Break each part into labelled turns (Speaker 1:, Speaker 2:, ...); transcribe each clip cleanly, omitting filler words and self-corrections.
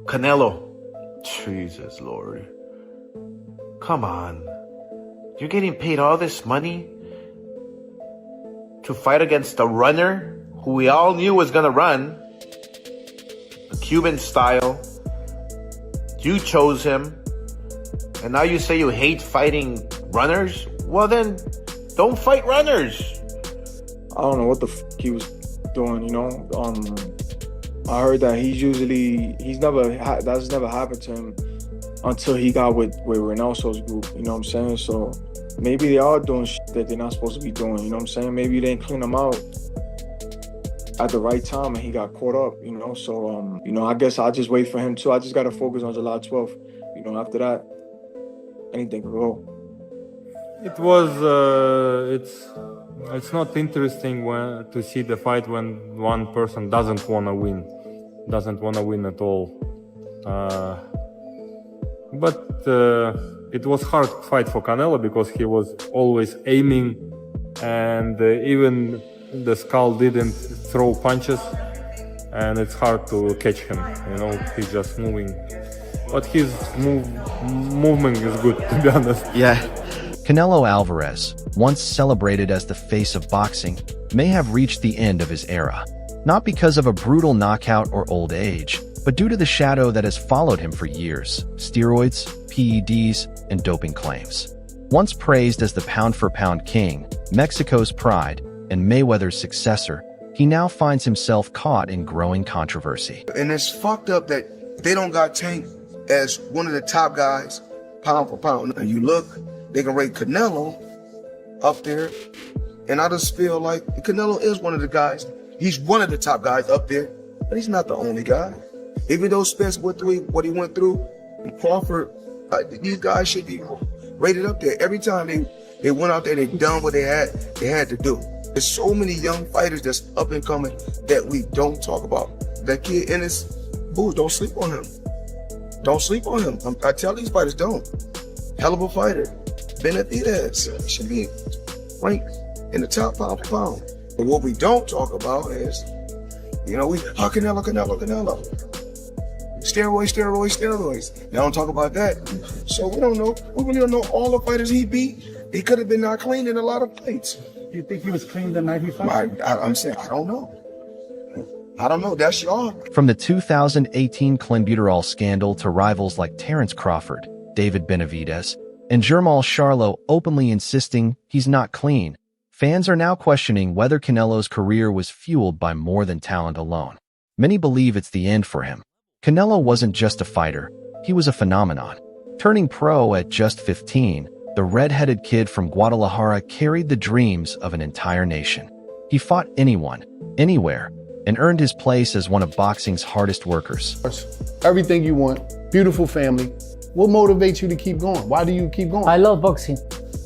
Speaker 1: Canelo. Jesus, Lord. Come on. You're getting paid all this money to fight against a runner who we all knew was going to run. The Cuban style. You chose him. And now you say you hate fighting runners? Well then, don't fight runners.
Speaker 2: I don't know what the he was doing, you know. I heard that that's never happened to him until he got with Reynoso's group, you know what I'm saying? So maybe they are doing shit that they're not supposed to be doing, you know what I'm saying? Maybe they didn't clean him out at the right time and he got caught up, you know? So, you know, I guess I'll just wait for him too. I just got to focus on July 12th. You know, after that, anything can go.
Speaker 3: It was, it's not interesting to see the fight when one person doesn't want to win at all. But it was hard fight for Canelo because he was always aiming, and even the skull didn't throw punches, and it's hard to catch him. You know, he's just moving, but his movement is good, to be honest.
Speaker 4: Yeah. Canelo Alvarez, once celebrated as the face of boxing, may have reached the end of his era, not because of a brutal knockout or old age, but due to the shadow that has followed him for years: steroids, PEDs, and doping claims. Once praised as the pound-for-pound king, Mexico's pride, and Mayweather's successor, he now finds himself caught in growing controversy.
Speaker 5: And it's fucked up that they don't got Tank as one of the top guys, pound for pound. And you look, they can rate Canelo up there, and I just feel like Canelo is one of the guys. He's one of the top guys up there, but he's not the only guy. Even though Spence went through what he went through, and Crawford, these guys should be rated up there. Every time they went out there, they done what they had to do. There's so many young fighters that's up and coming that we don't talk about. That kid Ennis Booth, don't sleep on him. Don't sleep on him. I tell these fighters, don't. Hell of a fighter. Benavidez should be ranked in the top pound for pound. But what we don't talk about is, you know, Canelo. Steroids. They don't talk about that. So we don't know. We really don't know all the fighters he beat. He could have been not clean in a lot of fights.
Speaker 6: You think he was clean the night he fought?
Speaker 5: I'm saying, I don't know. I don't know. That's y'all.
Speaker 4: From the 2018 clenbuterol scandal to rivals like Terence Crawford, David Benavidez, and Jermall Charlo openly insisting he's not clean, fans are now questioning whether Canelo's career was fueled by more than talent alone. Many believe it's the end for him. Canelo wasn't just a fighter, he was a phenomenon. Turning pro at just 15, the red-headed kid from Guadalajara carried the dreams of an entire nation. He fought anyone, anywhere, and earned his place as one of boxing's hardest workers.
Speaker 7: Everything you want, beautiful family. What motivates you to keep going? Why do you keep going?
Speaker 8: I love boxing.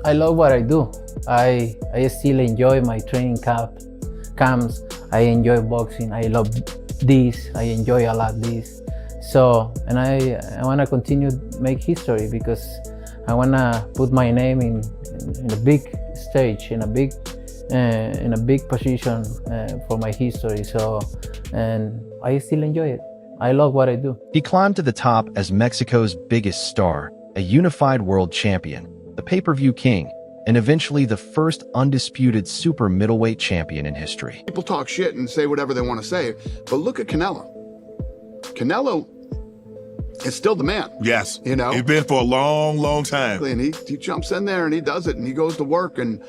Speaker 8: I love what I do. I still enjoy my training camps. I enjoy boxing. I love this. I enjoy a lot this. So, and I want to continue to make history because I want to put my name in a big stage, in a big position for my history. So, and I still enjoy it. I love what I do.
Speaker 4: He climbed to the top as Mexico's biggest star, a unified world champion, the pay-per-view king, and eventually the first undisputed super middleweight champion in history.
Speaker 7: People talk shit and say whatever they want to say, but look at Canelo. Canelo is still the man.
Speaker 9: Yes.
Speaker 7: You know?
Speaker 9: He's been for a long, long time.
Speaker 7: And he jumps in there and he does it and he goes to work, and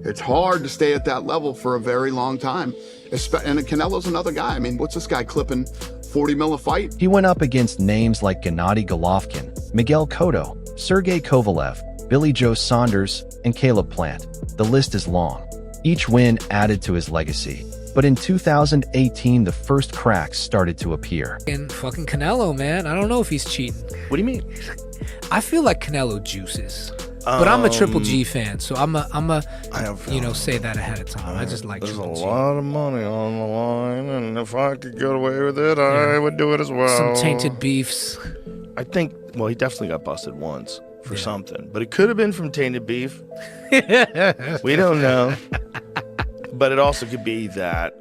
Speaker 7: it's hard to stay at that level for a very long time. And Canelo's another guy. I mean, what's this guy clipping 40 mil a fight?
Speaker 4: He went up against names like Gennady Golovkin, Miguel Cotto, Sergey Kovalev, Billy Joe Saunders, and Caleb Plant. The list is long. Each win added to his legacy. But in 2018, the first cracks started to appear.
Speaker 10: And fucking Canelo, man. I don't know if he's cheating.
Speaker 1: What do you mean?
Speaker 10: I feel like Canelo juices. But I'm a Triple G fan, so I'm a say that ahead of time. I just like Triple G.
Speaker 11: There's a lot of money on the line, and if I could get away with it, I would do it as well.
Speaker 10: Some tainted beefs.
Speaker 11: I think, well, he definitely got busted once for something, but it could have been from tainted beef. We don't know. But it also could be that,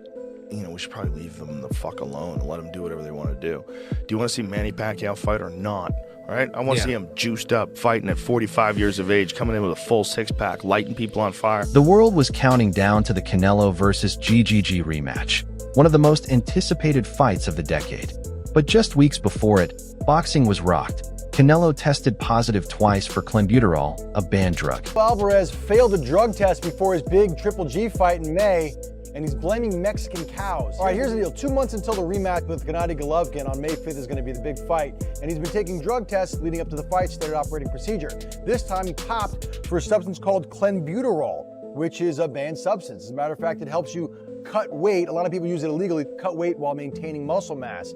Speaker 11: we should probably leave them the fuck alone and let them do whatever they want to do. Do you want to see Manny Pacquiao fight or not? Right? I want to see him juiced up, fighting at 45 years of age, coming in with a full six-pack, lighting people on fire.
Speaker 4: The world was counting down to the Canelo versus GGG rematch, one of the most anticipated fights of the decade. But just weeks before it, boxing was rocked. Canelo tested positive twice for clenbuterol, a banned drug.
Speaker 12: Alvarez failed a drug test before his big Triple G fight in May, and he's blaming Mexican cows. All right, here's the deal. 2 months until the rematch with Gennady Golovkin on May 5th is going to be the big fight, and he's been taking drug tests leading up to the fight, standard operating procedure. This time he popped for a substance called clenbuterol, which is a banned substance. As a matter of fact, it helps you cut weight. A lot of people use it illegally, cut weight while maintaining muscle mass.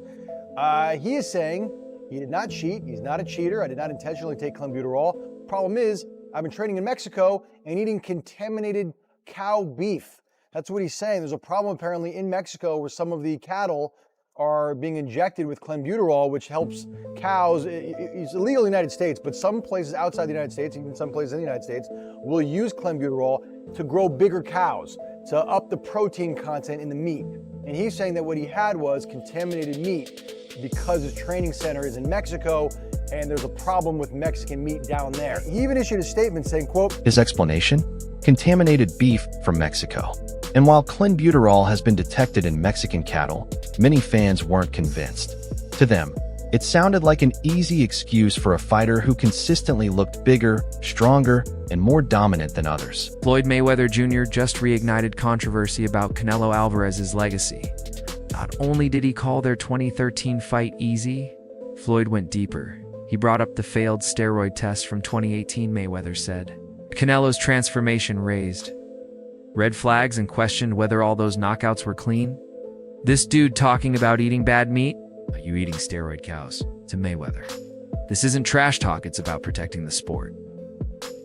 Speaker 12: He is saying he did not cheat. He's not a cheater. I did not intentionally take clenbuterol. Problem is, I've been training in Mexico and eating contaminated cow beef. That's what he's saying. There's a problem apparently in Mexico where some of the cattle are being injected with clenbuterol, which helps cows. It's illegal in the United States, but some places outside the United States, even some places in the United States, will use clenbuterol to grow bigger cows, to up the protein content in the meat. And he's saying that what he had was contaminated meat because his training center is in Mexico and there's a problem with Mexican meat down there. He even issued a statement saying, quote,
Speaker 4: his explanation? Contaminated beef from Mexico. And while clenbuterol has been detected in Mexican cattle, many fans weren't convinced. To them, it sounded like an easy excuse for a fighter who consistently looked bigger, stronger, and more dominant than others.
Speaker 13: Floyd Mayweather Jr. just reignited controversy about Canelo Alvarez's legacy. Not only did he call their 2013 fight easy, Floyd went deeper. He brought up the failed steroid test from 2018, Mayweather said. Canelo's transformation raised red flags and questioned whether all those knockouts were clean. This dude talking about eating bad meat? Are you eating steroid cows? To Mayweather. This isn't trash talk, it's about protecting the sport.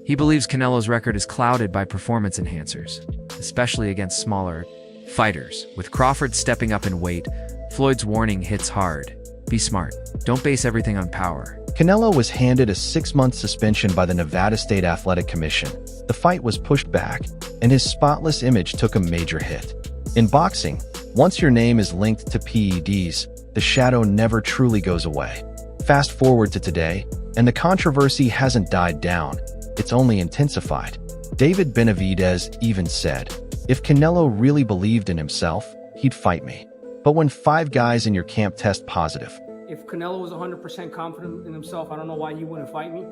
Speaker 13: He believes Canelo's record is clouded by performance enhancers, especially against smaller fighters. With Crawford stepping up in weight, Floyd's warning hits hard. Be smart. Don't base everything on power.
Speaker 4: Canelo was handed a 6-month suspension by the Nevada State Athletic Commission. The fight was pushed back, and his spotless image took a major hit. In boxing, once your name is linked to PEDs, the shadow never truly goes away. Fast forward to today, and the controversy hasn't died down, it's only intensified. David Benavidez even said, if Canelo really believed in himself, he'd fight me. But when 5 guys in your camp test positive,
Speaker 14: if Canelo was 100% confident in himself, I don't know why he wouldn't fight me,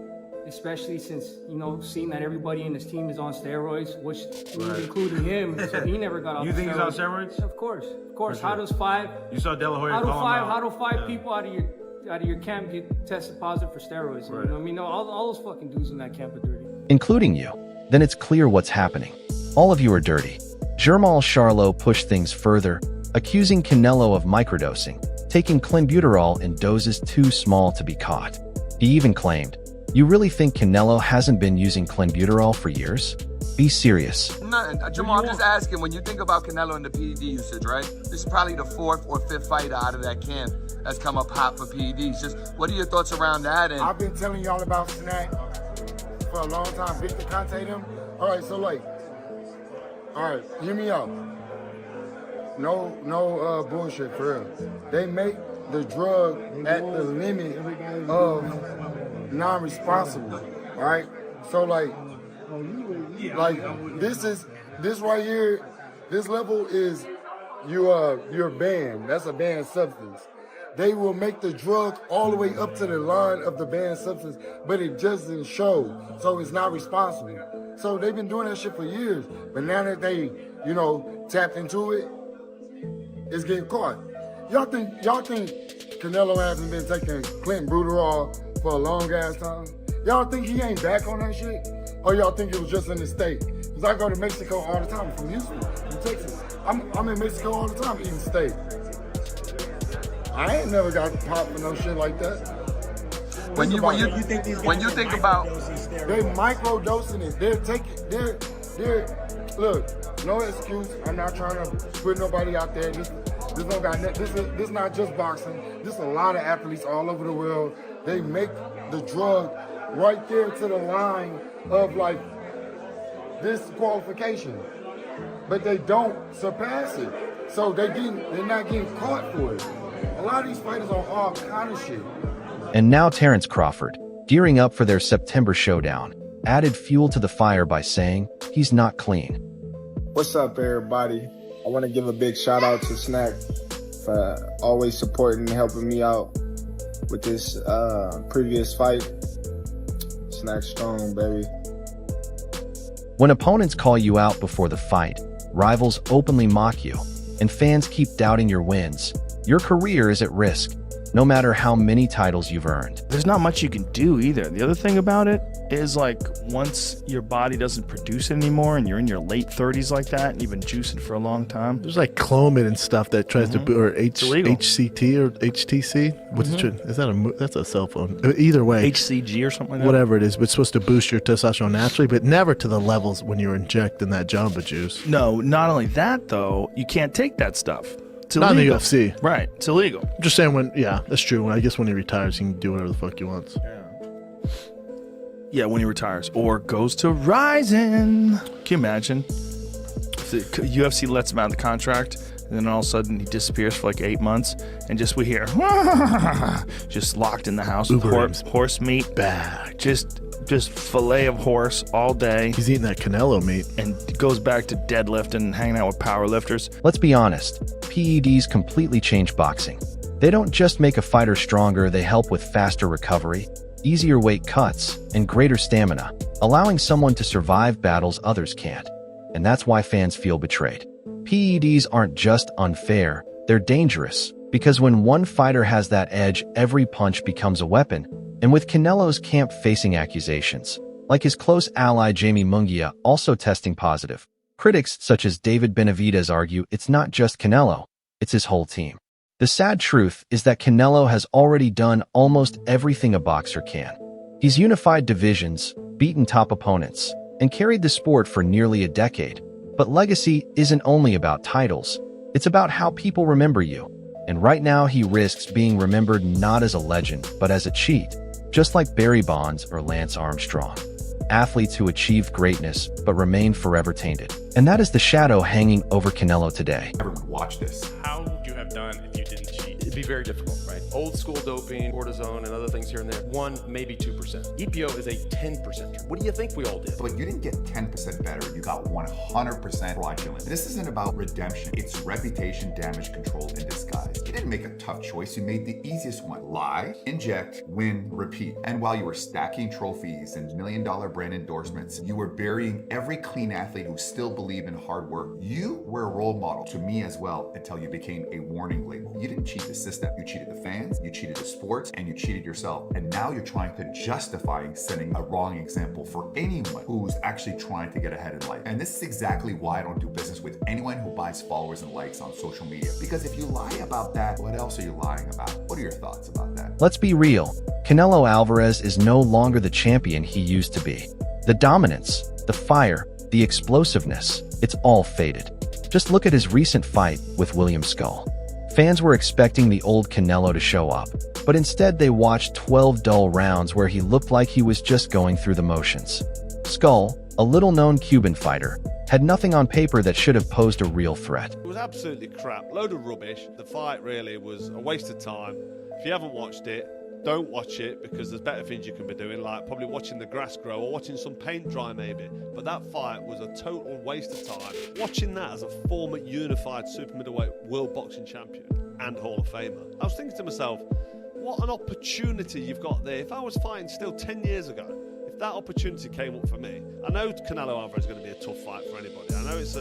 Speaker 14: especially since, seeing that everybody in his team is on steroids, which including him, so he never got off
Speaker 15: You think
Speaker 14: steroids.
Speaker 15: he's on steroids?
Speaker 14: Of course.
Speaker 15: For sure.
Speaker 14: How does 5?
Speaker 15: You saw De La Hoya
Speaker 14: How do five people out of your camp get tested positive for steroids?
Speaker 15: Right.
Speaker 14: You know what I mean? No, all those fucking dudes in that camp are dirty.
Speaker 4: including you, then it's clear what's happening. All of you are dirty. Jermall Charlo pushed things further, accusing Canelo of microdosing, taking clenbuterol in doses too small to be caught. He even claimed, "You really think Canelo hasn't been using clenbuterol for years? Be serious."
Speaker 16: Jamal, I'm just asking, when you think about Canelo and the PED usage, right? This is probably the 4th or 5th fighter out of that camp that's come up hot for PEDs. Just what are your thoughts around that? And
Speaker 17: I've been telling y'all about Snack for a long time. Victor Conte them. All right, so hear me out. No bullshit for real. They make the drug at the limit of non-responsible, right? So this right here, this level is you're banned. That's a banned substance. They will make the drug all the way up to the line of the banned substance, but it doesn't show, so it's not responsible. So they've been doing that shit for years, but now that they, tapped into it, it's getting caught. Y'all think Canelo hasn't been taking clenbuterol for a long ass time? Y'all think he ain't back on that shit? Or y'all think it was just in the state? Because I go to Mexico all the time from Houston, from Texas. I'm in Mexico all the time eating steak. I ain't never got popped for no shit like that.
Speaker 16: When you think about
Speaker 17: they microdosing it, they're look, no excuse. I'm not trying to put nobody out there. This is not just boxing. This is a lot of athletes all over the world. They make the drug right there to the line of disqualification, but they don't surpass it. So they're not getting caught for it. A lot of these fighters are all kind of shit.
Speaker 4: And now Terrence Crawford, gearing up for their September showdown, added fuel to the fire by saying he's not clean.
Speaker 2: What's up, everybody? I want to give a big shout out to Snack for always supporting and helping me out with this previous fight. Snack strong, baby.
Speaker 4: When opponents call you out before the fight, rivals openly mock you, and fans keep doubting your wins, your career is at risk, no matter how many titles you've earned.
Speaker 11: There's not much you can do either. The other thing about it is, like, once your body doesn't produce it anymore and you're in your late 30s like that and you've been juicing for a long time.
Speaker 15: There's like Clomid and stuff that tries to or HCT or HTC. What's is that that's a cell phone? Either way,
Speaker 11: HCG or something like that.
Speaker 15: Whatever it is, but it's supposed to boost your testosterone naturally, but never to the levels when you're injecting that Jamba Juice.
Speaker 11: No, not only that though, you can't take that stuff. It's
Speaker 15: not in the
Speaker 11: illegal.
Speaker 15: UFC.
Speaker 11: Right, it's illegal.
Speaker 15: I'm just saying that's true. I guess when he retires, he can do whatever the fuck he wants.
Speaker 11: Yeah, when he retires or goes to Ryzen. Can you imagine? If the UFC lets him out of the contract, and then all of a sudden he disappears for like 8 months, and we hear just locked in the house with horse meat, just fillet of horse all day.
Speaker 15: He's eating that Canelo meat,
Speaker 11: and goes back to deadlifting and hanging out with power lifters.
Speaker 4: Let's be honest, PEDs completely change boxing. They don't just make a fighter stronger, they help with faster recovery, easier weight cuts, and greater stamina, allowing someone to survive battles others can't. And that's why fans feel betrayed. PEDs aren't just unfair, they're dangerous, because when one fighter has that edge, every punch becomes a weapon. And with Canelo's camp facing accusations, like his close ally Jamie Munguia also testing positive, critics such as David Benavidez argue it's not just Canelo, it's his whole team. The sad truth is that Canelo has already done almost everything a boxer can. He's unified divisions, beaten top opponents, and carried the sport for nearly a decade. But legacy isn't only about titles, it's about how people remember you. And right now he risks being remembered not as a legend, but as a cheat, just like Barry Bonds or Lance Armstrong. Athletes who achieved greatness but remain forever tainted. And that is the shadow hanging over Canelo today.
Speaker 18: Everyone watch this. How would you have done if you didn't cheat? It'd be very difficult, right? Old school doping, cortisone, and other things here and there. 1, maybe 2%. EPO is a 10%. What do you think we all did?
Speaker 19: But you didn't get 10% better. You got 100% fraudulent. This isn't about redemption. It's reputation damage control in disguise. You didn't make a tough choice. You made the easiest one. Lie, inject, win, repeat. And while you were stacking trophies and $1 million brand endorsements, you were burying every clean athlete who still believed in hard work. You were a role model to me as well until you became a warning label. You didn't cheat the system. You cheated the fans, you cheated the sports, and you cheated yourself. And now you're trying to justify setting a wrong example for anyone who's actually trying to get ahead in life. And this is exactly why I don't do business with anyone who buys followers and likes on social media. Because if you lie about that, what else are you lying about? What are your thoughts about that?
Speaker 4: Let's be real. Canelo Alvarez is no longer the champion he used to be. The dominance, the fire, the explosiveness, it's all faded. Just look at his recent fight with William Skull. Fans were expecting the old Canelo to show up, but instead they watched 12 dull rounds where he looked like he was just going through the motions. Skull, a little-known Cuban fighter, had nothing on paper that should have posed a real threat.
Speaker 20: It was absolutely crap, load of rubbish. The fight really was a waste of time. If you haven't watched it, don't watch it, because there's better things you can be doing, like probably watching the grass grow or watching some paint dry maybe. But that fight was a total waste of time. Watching that as a former unified super middleweight world boxing champion and Hall of Famer, I was thinking to myself, what an opportunity you've got there. If I was fighting still 10 years ago, if that opportunity came up for me, I know Canelo Alvarez is going to be a tough fight for anybody. I know it's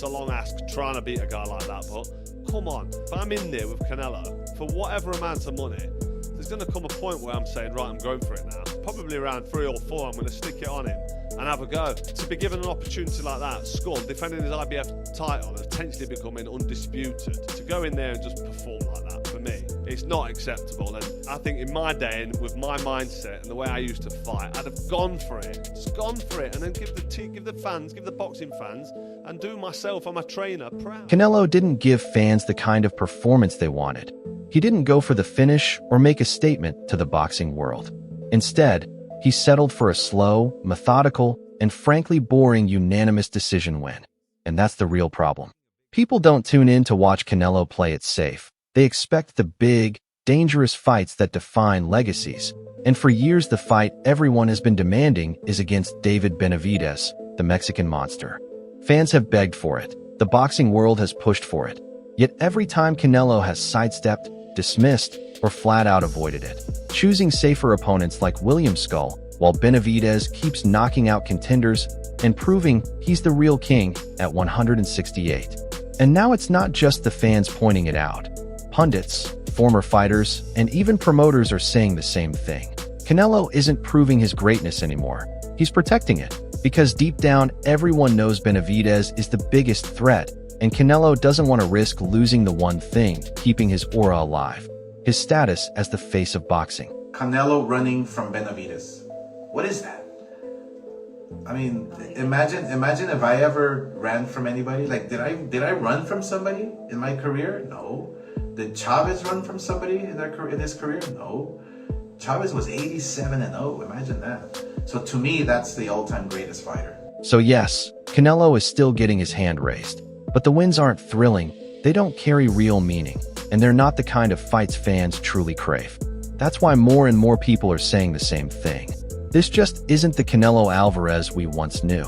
Speaker 20: a long ask trying to beat a guy like that, but come on, if I'm in there with Canelo for whatever amount of money, there's going to come a point where I'm saying, right, I'm going for it now. Probably around 3 or 4, I'm going to stick it on him and have a go. To be given an opportunity like that, Skull, defending his IBF title and potentially becoming undisputed, to go in there and just perform like that, for me, it's not acceptable. And I think in my day, and with my mindset and the way I used to fight, I'd have gone for it. Just gone for it, and then give the fans, give the boxing fans, and do myself and my trainer proud.
Speaker 4: Canelo didn't give fans the kind of performance they wanted. He didn't go for the finish or make a statement to the boxing world. Instead, he settled for a slow, methodical, and frankly boring unanimous decision win. And that's the real problem. People don't tune in to watch Canelo play it safe. They expect the big, dangerous fights that define legacies. And for years the fight everyone has been demanding is against David Benavidez, the Mexican monster. Fans have begged for it. The boxing world has pushed for it. Yet every time Canelo has sidestepped, dismissed, or flat-out avoided it, choosing safer opponents like William Skull, while Benavidez keeps knocking out contenders and proving he's the real king at 168. And now it's not just the fans pointing it out. Pundits, former fighters, and even promoters are saying the same thing. Canelo isn't proving his greatness anymore. He's protecting it, because deep down everyone knows Benavidez is the biggest threat, and Canelo doesn't want to risk losing the one thing keeping his aura alive: his status as the face of boxing.
Speaker 1: Canelo running from Benavidez. What is that? I mean, imagine if I ever ran from anybody. Like, did I run from somebody in my career? No. Did Chavez run from somebody in his career? No. Chavez was 87-0. Imagine that. So to me, that's the all-time greatest fighter.
Speaker 4: So yes, Canelo is still getting his hand raised. But the wins aren't thrilling, they don't carry real meaning, and they're not the kind of fights fans truly crave. That's why more and more people are saying the same thing. This just isn't the Canelo Alvarez we once knew.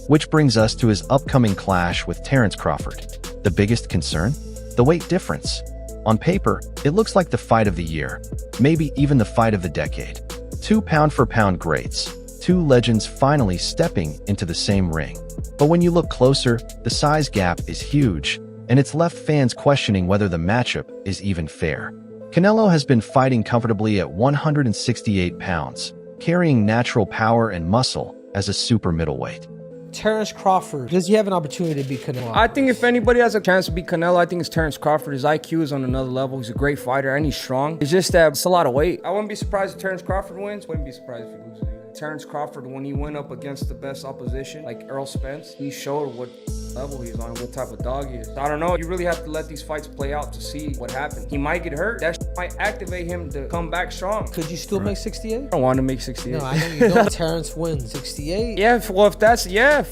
Speaker 4: Which brings us to his upcoming clash with Terence Crawford. The biggest concern? The weight difference. On paper, it looks like the fight of the year, maybe even the fight of the decade. Two pound-for-pound greats, two legends finally stepping into the same ring. But when you look closer, the size gap is huge, and it's left fans questioning whether the matchup is even fair. Canelo has been fighting comfortably at 168 pounds, carrying natural power and muscle as a super middleweight.
Speaker 21: Terence Crawford, does he have an opportunity to beat Canelo?
Speaker 14: I think if anybody has a chance to beat Canelo, I think it's Terence Crawford. His IQ is on another level. He's a great fighter and he's strong. It's just that it's a lot of weight. I wouldn't be surprised if Terence Crawford wins. Wouldn't be surprised if he loses. Terence Crawford, when he went up against the best opposition, like Errol Spence, he showed what level he's on, what type of dog he is. So I don't know. You really have to let these fights play out to see what happens. He might get hurt. That might activate him to come back strong.
Speaker 21: Could you still make 68?
Speaker 14: I don't want to make 68.
Speaker 21: No, I know you don't. Terence wins 68.
Speaker 14: Yeah, well, if that's, yeah,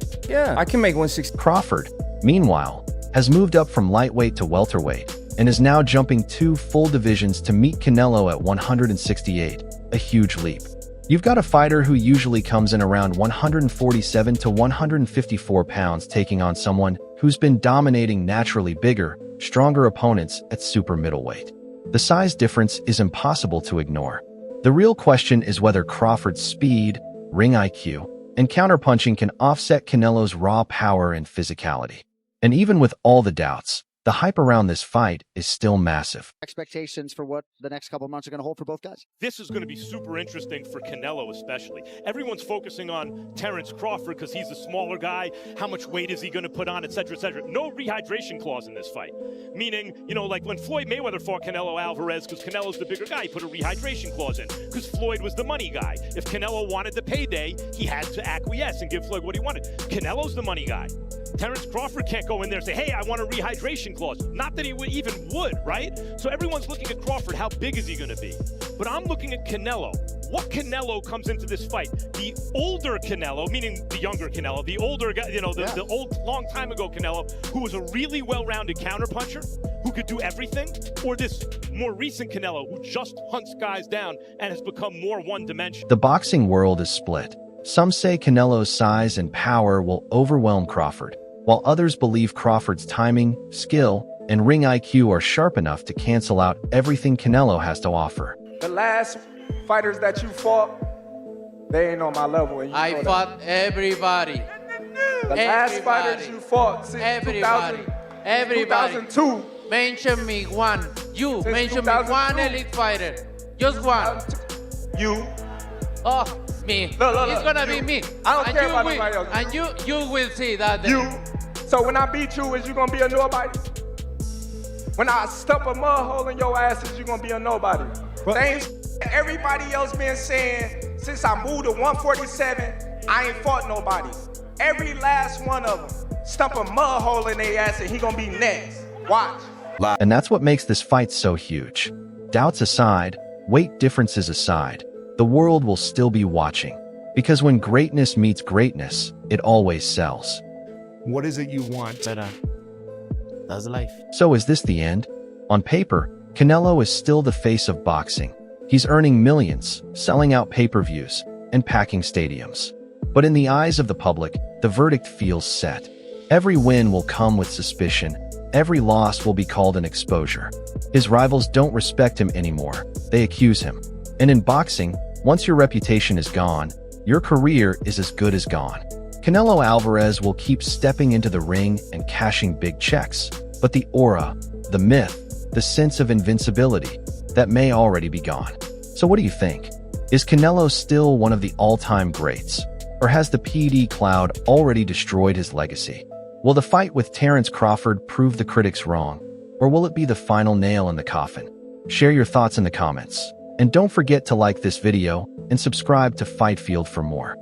Speaker 14: I can make 160.
Speaker 4: Crawford, meanwhile, has moved up from lightweight to welterweight and is now jumping 2 full divisions to meet Canelo at 168, a huge leap. You've got a fighter who usually comes in around 147 to 154 pounds taking on someone who's been dominating naturally bigger, stronger opponents at super middleweight. The size difference is impossible to ignore. The real question is whether Crawford's speed, ring IQ, and counterpunching can offset Canelo's raw power and physicality. And even with all the doubts, the hype around this fight is still massive.
Speaker 22: Expectations for what the next couple of months are going to hold for both guys?
Speaker 23: This is going to be super interesting for Canelo especially. Everyone's focusing on Terence Crawford because he's a smaller guy. How much weight is he going to put on, et cetera, et cetera. No rehydration clause in this fight. Meaning, you know, like when Floyd Mayweather fought Canelo Alvarez because Canelo's the bigger guy, he put a rehydration clause in because Floyd was the money guy. If Canelo wanted the payday, he had to acquiesce and give Floyd what he wanted. Canelo's the money guy. Terence Crawford can't go in there and say, hey, I want a rehydration clause. Not that he even would, right? So everyone's looking at Crawford, how big is he going to be? But I'm looking at Canelo. What Canelo comes into this fight? The older Canelo, meaning the younger Canelo, the older guy, you know, the old, long time ago Canelo, who was a really well-rounded counterpuncher, who could do everything? Or this more recent Canelo, who just hunts guys down and has become more one-dimensional?
Speaker 4: The boxing world is split. Some say Canelo's size and power will overwhelm Crawford, while others believe Crawford's timing, skill, and ring IQ are sharp enough to cancel out everything Canelo has to offer.
Speaker 24: The last fighters that you fought, they ain't on my level. And
Speaker 25: I fought everybody.
Speaker 24: The last fighters you fought since 2002.
Speaker 25: Mention me one. You mention me one elite fighter. Just one.
Speaker 24: You.
Speaker 25: Oh, me.
Speaker 24: Look,
Speaker 25: it's gonna be me.
Speaker 24: I don't care about anybody else.
Speaker 25: And you will see that.
Speaker 24: You. So when I beat you, is you gonna be a nobody? When I stump a mud hole in your ass, is you gonna be a nobody? Same everybody else been saying since I moved to 147, I ain't fought nobody. Every last one of them stump a mud hole in their ass and he gonna be next. Watch.
Speaker 4: And that's what makes this fight so huge. Doubts aside, weight differences aside, the world will still be watching. Because when greatness meets greatness, it always sells.
Speaker 26: What is it you want
Speaker 3: That's life.
Speaker 4: So is this the end? On paper, Canelo is still the face of boxing. He's earning millions, selling out pay-per-views, and packing stadiums. But in the eyes of the public, the verdict feels set. Every win will come with suspicion. Every loss will be called an exposure. His rivals don't respect him anymore. They accuse him. And in boxing, once your reputation is gone, your career is as good as gone. Canelo Alvarez will keep stepping into the ring and cashing big checks. But the aura, the myth, the sense of invincibility, that may already be gone. So what do you think? Is Canelo still one of the all-time greats? Or has the PED cloud already destroyed his legacy? Will the fight with Terence Crawford prove the critics wrong? Or will it be the final nail in the coffin? Share your thoughts in the comments. And don't forget to like this video and subscribe to Fight Field for more.